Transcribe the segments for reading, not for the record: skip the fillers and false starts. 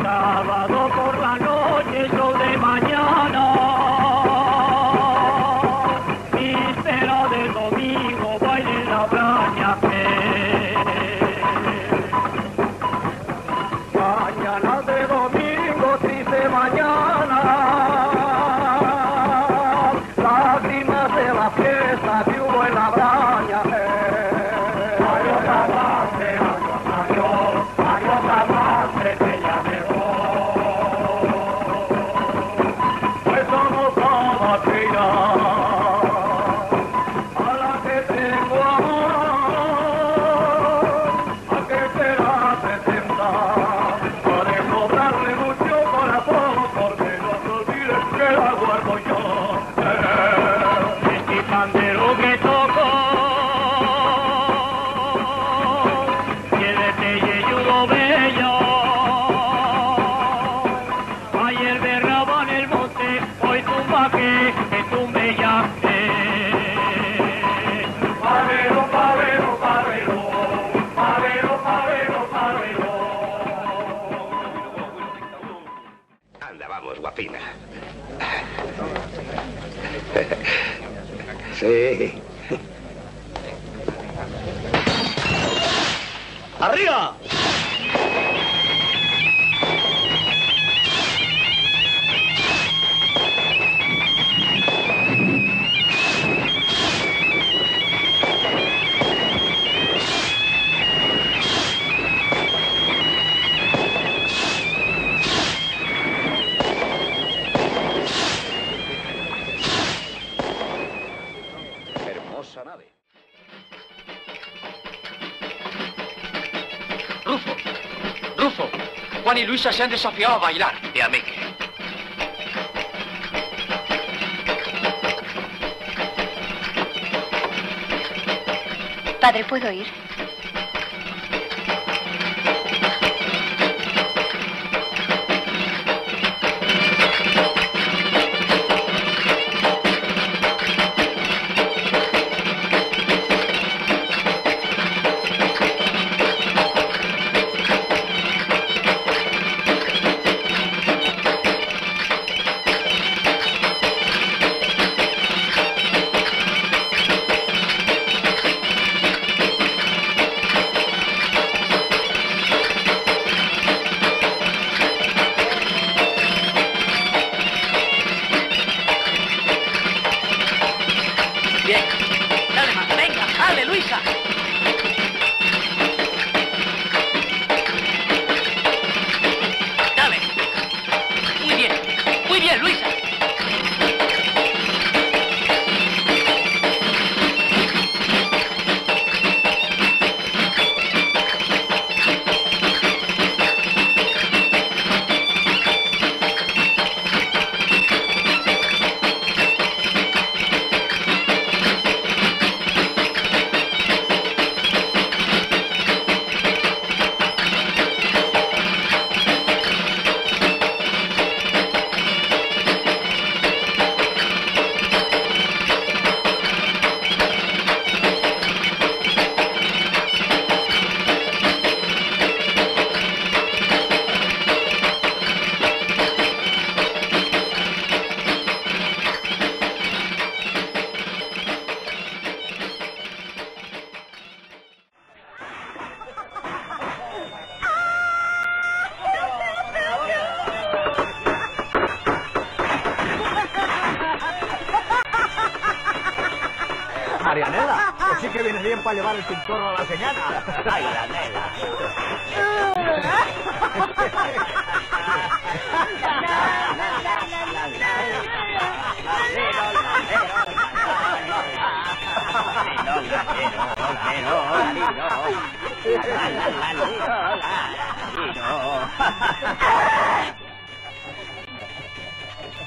Sábado por la noche, sol de mañana, víspera del domingo, baile en la braña. Mañana de domingo, triste mañana, lágrimas de la fiesta que hubo en la braña. Adiós, amante, adiós, adiós, adiós, amante, que ya me voy. Pues somos todos a la que tengo amor, a que será presentar, para cobrarle mucho corazón, porque no se olvide que la guardo yo. Este pandero que toco, quédate y ayudo bello. Ayer berraba en el monte, hoy tumba que tumbe ya. Pavero, pavero, pavero, pavero, pavero, pavero. Anda, vamos, guapina. Sí. ¡Arriba! Hermosa nave. Rufo, Rufo, Juan y Luisa se han desafiado a bailar. ¿Y a mí qué? Padre, ¿puedo ir? Bien. Dale más. Venga, dale, Luisa. Dale. Muy bien, Luisa. sí que viene bien para llevar el pintorro a la señora. Ay, la nena.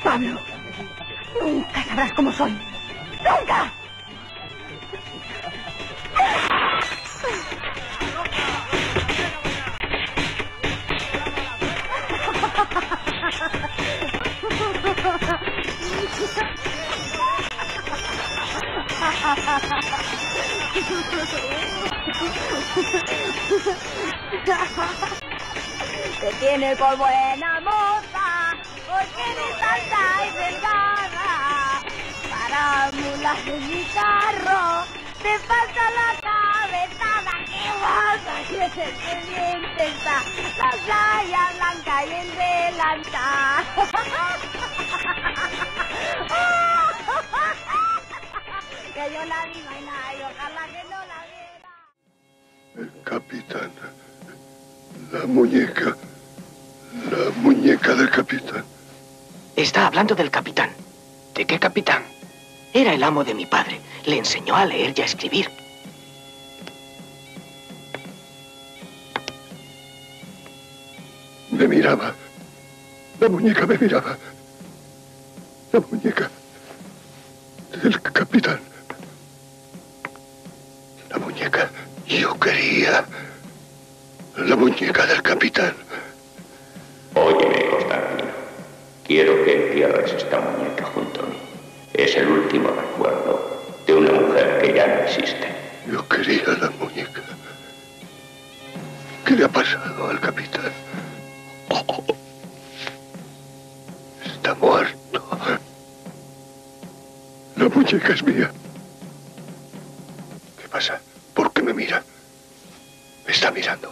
Pablo, nunca sabrás cómo soy. ¡Nunca! Te tiene por buena moza, porque eres alta y delgada. Para mulas en mi carro, te falta la cabezada. ¿Qué pasa? Que ese diente está la playa blanca y el delantal. Que yo la vi bailar y ojalá que no la viera. El capitán. La muñeca del capitán. Está hablando del capitán. ¿De qué capitán? Era el amo de mi padre. Le enseñó a leer y a escribir. Me miraba. La muñeca me miraba. La muñeca del capitán. La muñeca. Yo quería la muñeca del capitán. Óyeme, Constantino. Quiero que entierres esta muñeca junto a mí. Es el último recuerdo de una mujer que ya no existe. Yo quería la muñeca. ¿Qué le ha pasado al capitán? Oh, está muerto. La muñeca es mía. ¿Qué pasa? ¿Por qué me mira? Me está mirando.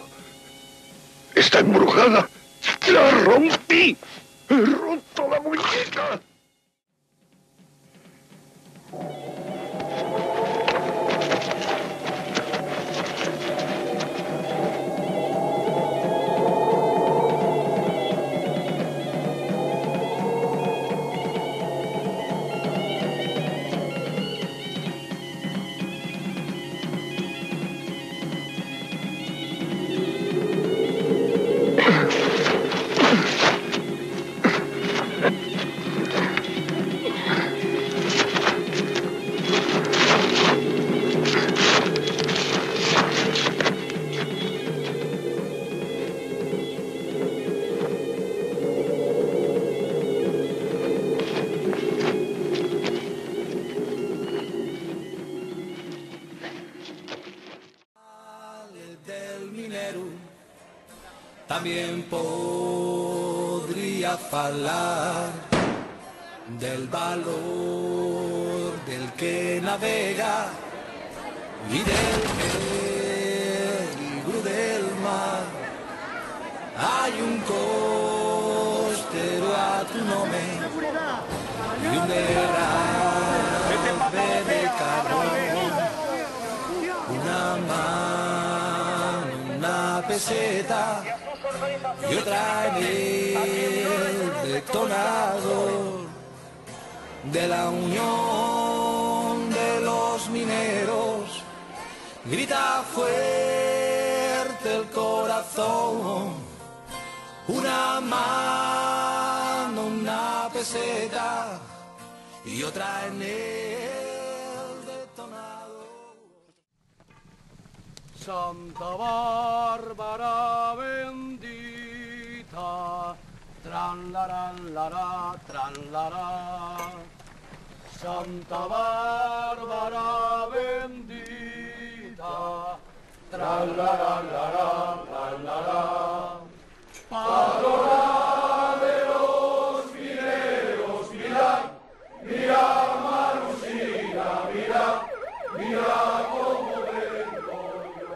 Está embrujada. ¡La rompí! ¡He roto la muñeca! También podría hablar del valor del que navega y del peligro del mar. Hay un costero a tu nombre y un derrape de carbón, una mano, una peseta y otra en el detonador de la unión de los mineros. Grita fuerte el corazón, una mano, una peseta y otra en el detonador. Santa Bárbara bendita, tran la lara, tran la. Santa Bárbara bendita, tran la patrona de los mineros, mirad, mira Marusina, mira, mira cómo vengo yo.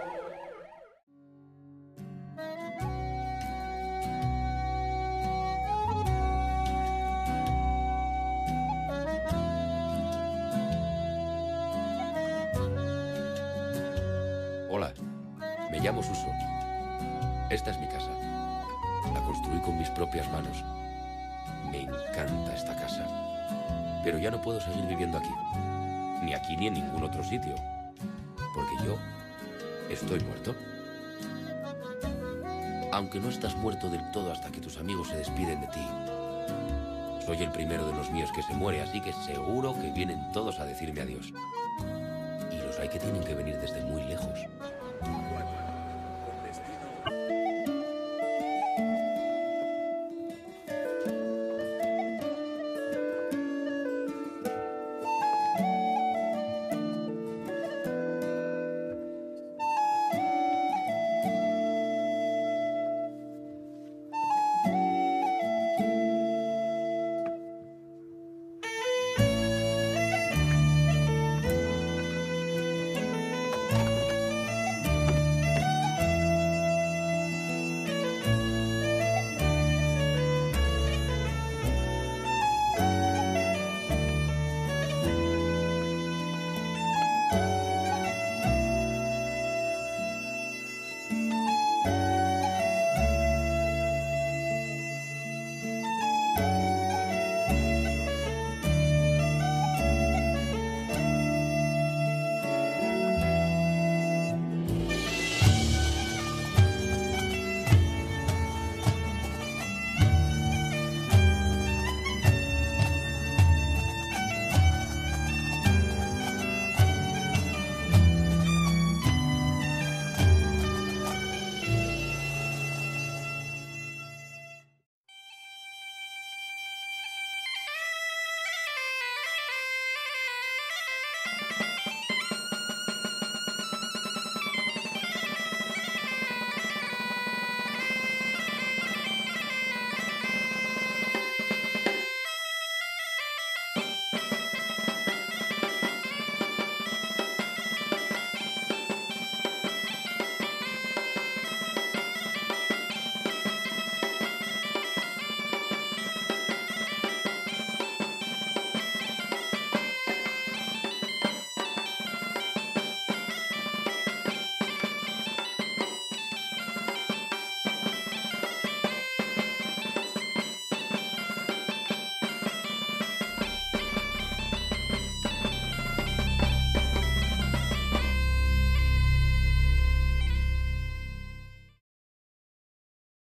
llamo Suso. Esta es mi casa. La construí con mis propias manos. Me encanta esta casa. Pero ya no puedo seguir viviendo aquí. Ni aquí ni en ningún otro sitio. Porque yo estoy muerto. Aunque no estás muerto del todo hasta que tus amigos se despiden de ti. Soy el primero de los míos que se muere, así que seguro que vienen todos a decirme adiós. Y los hay que tienen que venir desde muy lejos.